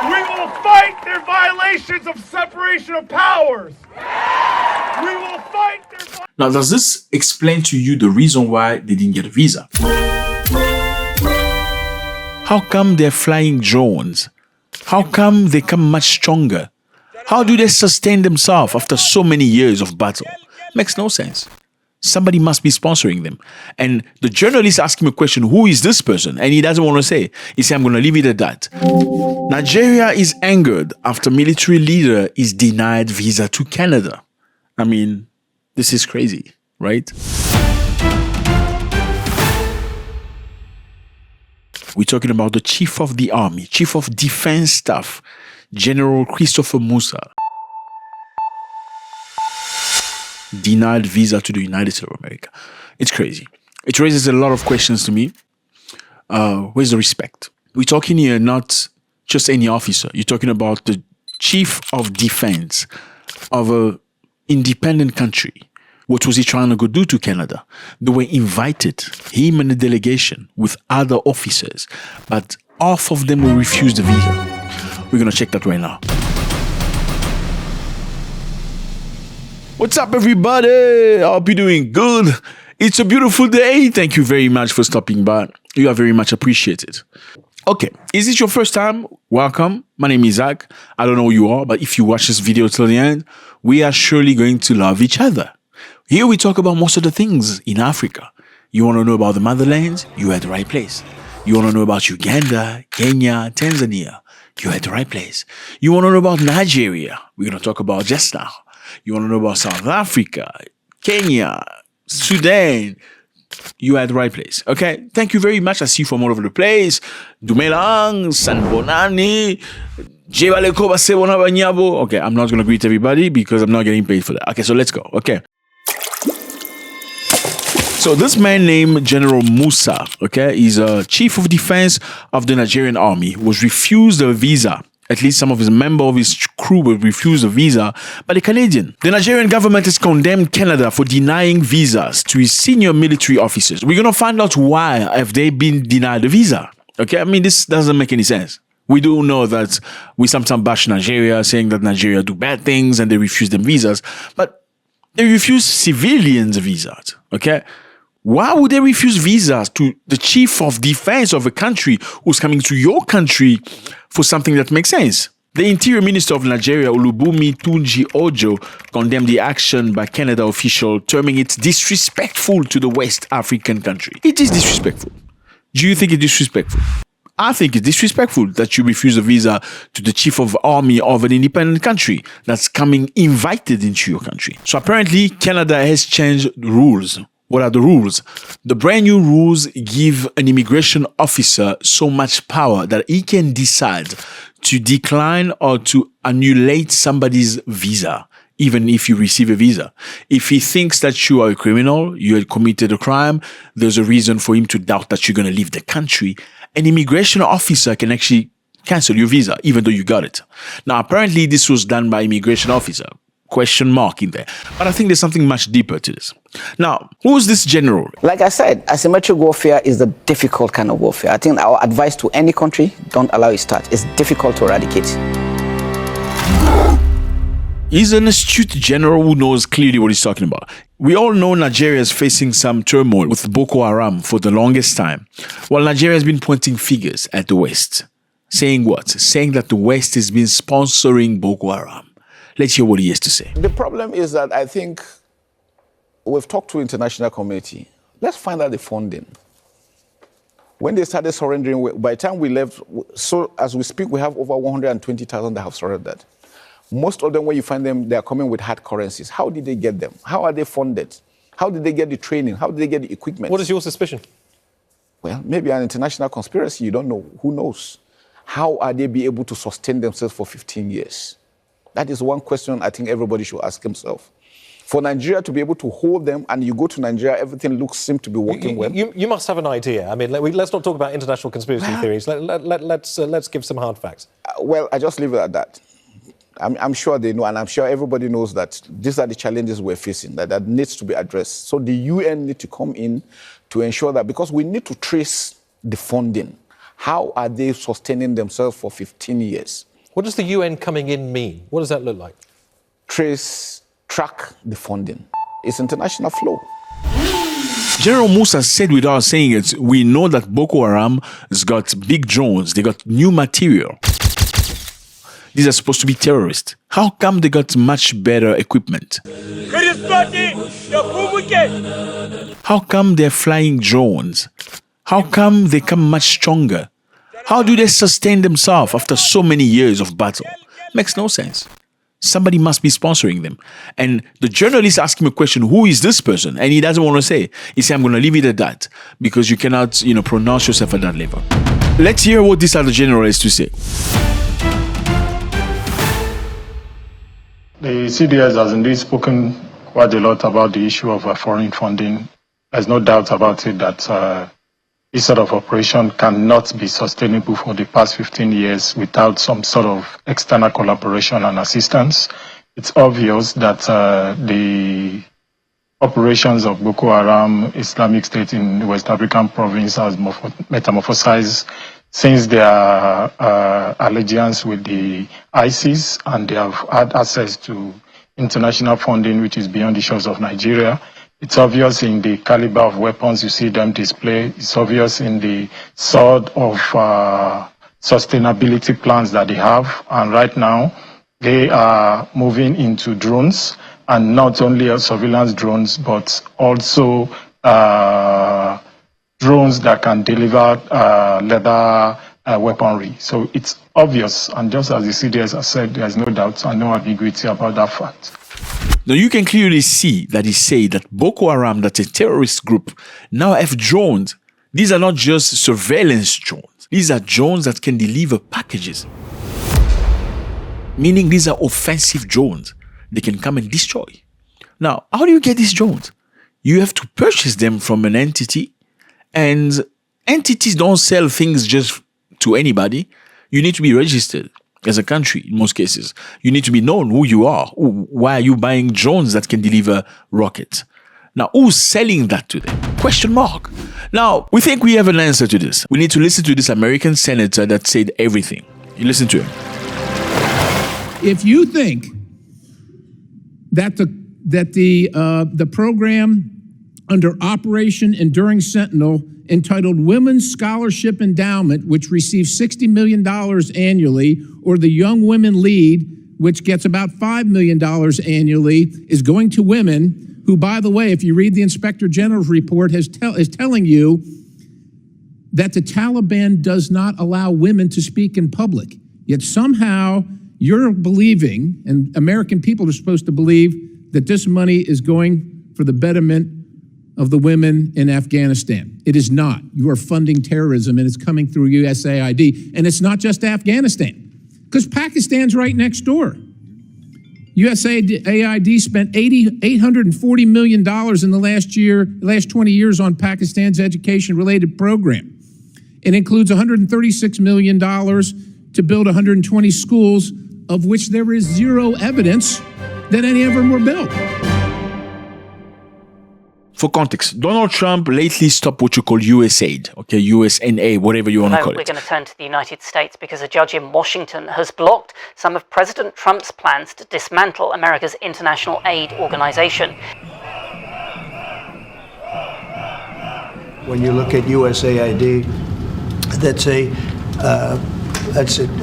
We will fight their violations of separation of powers. We will fight their... Now, does this explain to you the reason why they didn't get a visa? How come they're flying drones? How come they come much stronger? How do they sustain themselves after so many years of battle? Makes no sense. Somebody must be sponsoring them. And the journalist asked him a question, who is this person? And he doesn't want to say. He said, I'm going to leave it at that. Nigeria is angered after military leader is denied visa to Canada. I mean, this is crazy, right? We're talking about the Chief of the Army, Chief of Defense Staff, General Christopher Musa. Denied visa to the United States of America. It's crazy. It raises a lot of questions to me. Where's the respect? We're talking here not just any officer. You're talking about the Chief of Defense of an independent country. What was he trying to go do to Canada? They were invited, him and the delegation, with other officers, but half of them will refuse the visa. We're going to check that right now. What's up, everybody? I hope you're doing good. It's a beautiful day. Thank you very much for stopping by. You are very much appreciated. Okay, is this your first time? Welcome. My name is Zack. I don't know who you are, but if you watch this video till the end, we are surely going to love each other. Here we talk about most of the things in Africa. You want to know about the motherlands? You're at the right place. You want to know about Uganda, Kenya, Tanzania? You're at the right place. You want to know about Nigeria? We're going to talk about just now. You want to know about South Africa, Kenya, Sudan? You are at the right place. Okay? Thank you very much. I see you from all over the place. Dumelang, Sanbonani, Jebaleko Basebona Banyabo. Okay, I'm not going to greet everybody because I'm not getting paid for that. Okay, so let's go. Okay. So this man named General Musa, okay, is a chief of defense of the Nigerian army, was refused a visa. At least some of his members of his crew were refused a visa by the Canadian. The Nigerian government has condemned Canada for denying visas to his senior military officers. We're going to find out why have they been denied a visa. Okay, I mean, this doesn't make any sense. We do know that we sometimes bash Nigeria, saying that Nigeria do bad things and they refuse them visas, but they refuse civilians visas, okay? Why would they refuse visas to the chief of defense of a country who's coming to your country for something that makes sense? The Interior Minister of Nigeria, Olubunmi Tunji Ojo, condemned the action by Canada official, terming it disrespectful to the West African country. It is disrespectful. Do you think it's disrespectful? I think it's disrespectful that you refuse a visa to the chief of army of an independent country that's coming invited into your country. So apparently, Canada has changed rules. What are the rules? The brand new rules give an immigration officer so much power that he can decide to decline or to annulate somebody's visa, even if you receive a visa. If he thinks that you are a criminal, you had committed a crime, there's a reason for him to doubt that you're going to leave the country, an immigration officer can actually cancel your visa, even though you got it. Now, apparently this was done by immigration officer. Question mark in there. But I think there's something much deeper to this. Now, who is this general? Like I said, asymmetric warfare is the difficult kind of warfare. I think our advice to any country, don't allow it to start. It's difficult to eradicate. He's an astute general who knows clearly what he's talking about. We all know Nigeria is facing some turmoil with Boko Haram for the longest time. Well, Nigeria has been pointing fingers at the West. Saying what? Saying that the West has been sponsoring Boko Haram. Let's hear what he has to say. The problem is that I think we've talked to international community. Let's find out the funding. When they started surrendering, by the time we left, so as we speak, we have over 120,000 that have surrendered. Most of them, when you find them, they are coming with hard currencies. How did they get them? How are they funded? How did they get the training? How did they get the equipment? What is your suspicion? Well, maybe an international conspiracy. You don't know. Who knows? How are they be able to sustain themselves for 15 years? That is one question I think everybody should ask himself. For Nigeria to be able to hold them, and you go to Nigeria, everything seems to be working well. You must have an idea. I mean, let's not talk about international conspiracy theories. Let's give some hard facts. Well, I just leave it at that. I'm sure they know, and I'm sure everybody knows that these are the challenges we're facing, that needs to be addressed. So the UN need to come in to ensure that, because we need to trace the funding. How are they sustaining themselves for 15 years? What does the UN coming in mean? What does that look like? Track the funding. It's international flow. General Musa said without saying it, we know that Boko Haram has got big drones. They got new material. These are supposed to be terrorists. How come they got much better equipment? How come they're flying drones? How come they come much stronger? How do they sustain themselves after so many years of battle? Makes no sense. Somebody must be sponsoring them. And the journalist asked him a question, who is this person? And he doesn't want to say. He said, I'm going to leave it at that because you cannot, pronounce yourself at that level. Let's hear what this other general has to say. The CDS has indeed spoken quite a lot about the issue of foreign funding. There's no doubt about it that this sort of operation cannot be sustainable for the past 15 years without some sort of external collaboration and assistance. It's obvious that the operations of Boko Haram, Islamic State in the West African province has metamorphosized since their allegiance with the ISIS, and they have had access to international funding which is beyond the shores of Nigeria. It's obvious in the caliber of weapons you see them display. It's obvious in the sort of sustainability plans that they have. And right now, they are moving into drones, and not only surveillance drones, but also drones that can deliver leather weaponry. So it's obvious, and just as the CDS has said, there's no doubt and no ambiguity about that fact. Now you can clearly see that he said that Boko Haram, that's a terrorist group, now have drones. These are not just surveillance drones. These are drones that can deliver packages. Meaning these are offensive drones. They can come and destroy. Now, how do you get these drones? You have to purchase them from an entity, and entities don't sell things just to anybody. You need to be registered as a country in most cases. You need to be known who you are. Why are you buying drones that can deliver rockets? Now, who's selling that to them? Question mark. Now, we think we have an answer to this. We need to listen to this American senator that said everything. You listen to him. If you think that the program under Operation Enduring Sentinel entitled Women's Scholarship Endowment, which receives $60 million annually, or the Young Women Lead, which gets about $5 million annually, is going to women who, by the way, if you read the Inspector General's report, is telling you that the Taliban does not allow women to speak in public. Yet somehow you're believing, and American people are supposed to believe, that this money is going for the betterment of the women in Afghanistan. It is not. You are funding terrorism, and it's coming through USAID. And it's not just Afghanistan, because Pakistan's right next door. USAID spent $840 million in the last 20 years on Pakistan's education-related program. It includes $136 million to build 120 schools, of which there is zero evidence that any of them were built. For context, Donald Trump lately stopped what you call USAID, okay, USNA, whatever you want to call it. We're going to turn to the United States because a judge in Washington has blocked some of President Trump's plans to dismantle America's international aid organization. When you look at USAID, that's a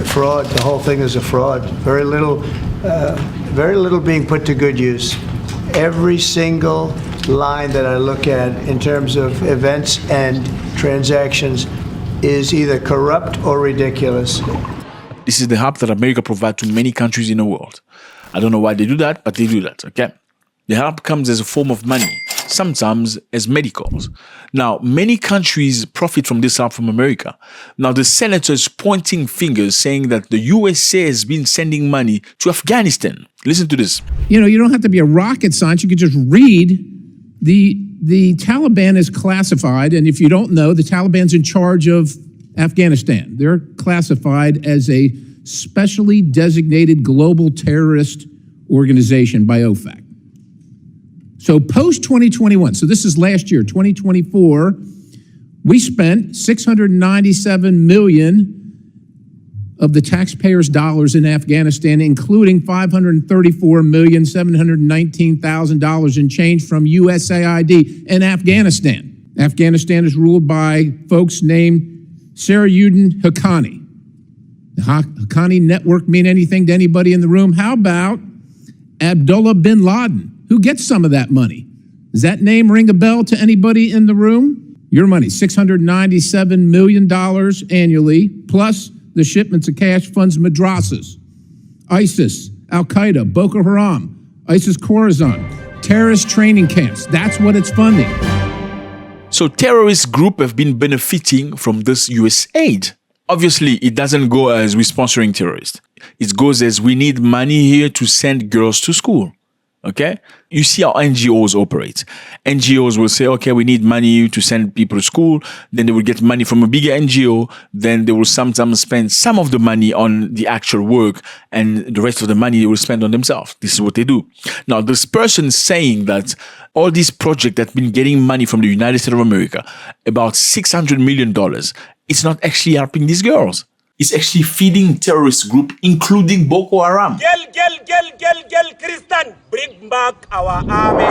fraud. The whole thing is a fraud. Very little being put to good use. Every single line that I look at in terms of events and transactions is either corrupt or ridiculous. This is the help that America provides to many countries in the world. I don't know why they do that, but they do that, okay? The help comes as a form of money, sometimes as medicals. Now, many countries profit from this help from America. Now, the senator is pointing fingers, saying that the USA has been sending money to Afghanistan. Listen to this. You don't have to be a rocket scientist. You could just read the Taliban is classified, and if you don't know, the Taliban's in charge of Afghanistan. They're classified as a specially designated global terrorist organization by OFAC. So post-2021, so this is last year, 2024, We spent $697 million of the taxpayers' dollars in Afghanistan, including $534,719,000 in change from USAID in Afghanistan. Afghanistan is ruled by folks named Sarajuddin Haqqani. The Haqqani network mean anything to anybody in the room? How about Abdullah bin Laden? Who gets some of that money? Does that name ring a bell to anybody in the room? Your money, $697 million annually, plus the shipments of cash funds madrasas, ISIS, Al-Qaeda, Boko Haram, ISIS Khorasan, terrorist training camps. That's what it's funding. So terrorist groups have been benefiting from this US aid. Obviously, it doesn't go as we're sponsoring terrorists. It goes as we need money here to send girls to school. Okay? You see how NGOs operate. NGOs will say, okay, we need money to send people to school. Then they will get money from a bigger NGO. Then they will sometimes spend some of the money on the actual work and the rest of the money they will spend on themselves. This is what they do. Now, this person saying that all these projects that have been getting money from the United States of America, about $600 million, it's not actually helping these girls. It's actually feeding terrorist group, including Boko Haram. Christian, bring back our army.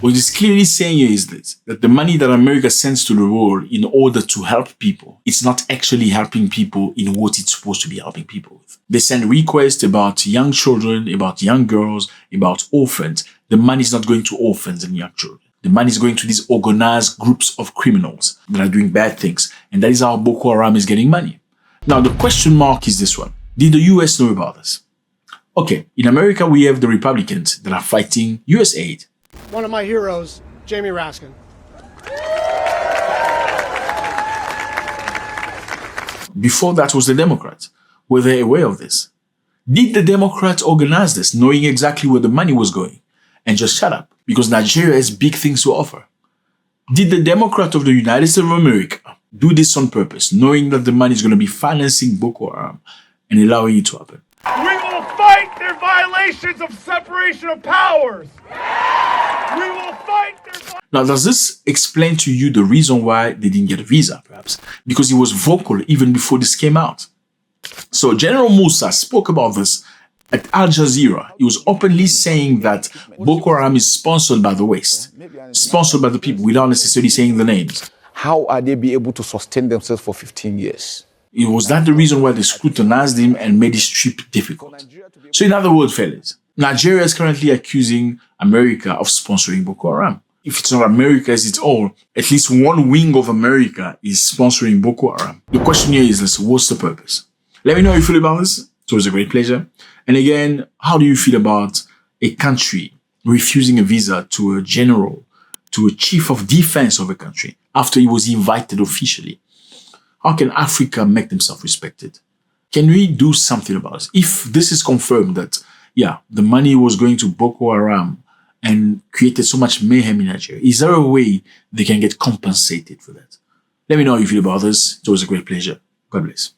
What it's clearly saying here is this, that the money that America sends to the world in order to help people, it's not actually helping people in what it's supposed to be helping people with. They send requests about young children, about young girls, about orphans. The money is not going to orphans and young children. The money is going to these organized groups of criminals that are doing bad things. And that is how Boko Haram is getting money. Now, the question mark is this one. Did the US know about this? Okay, in America, we have the Republicans that are fighting US aid. One of my heroes, Jamie Raskin. Before that was the Democrats. Were they aware of this? Did the Democrats organize this, knowing exactly where the money was going? And just shut up, because Nigeria has big things to offer. Did the Democrat of the United States of America do this on purpose, knowing that the money is going to be financing Boko Haram and allowing it to happen? We will fight their violations of separation of powers. We will fight their... Now, does this explain to you the reason why they didn't get a visa, perhaps? Because he was vocal even before this came out. So General Musa spoke about this at Al Jazeera. He was openly saying that Boko Haram is sponsored by the West, sponsored by the people, without necessarily saying the names. How are they be able to sustain themselves for 15 years? It was that the reason why they scrutinized him and made his trip difficult. So in other words, fellas, Nigeria is currently accusing America of sponsoring Boko Haram. If it's not America as it's all, at least one wing of America is sponsoring Boko Haram. The question here is this, what's the purpose? Let me know how you feel about this. It was a great pleasure. And again, how do you feel about a country refusing a visa to a general, to a chief of defense of a country after he was invited officially? How can Africa make themselves respected? Can we do something about this? If this is confirmed that, yeah, the money was going to Boko Haram and created so much mayhem in Nigeria, is there a way they can get compensated for that? Let me know how you feel about this. It was a great pleasure. God bless.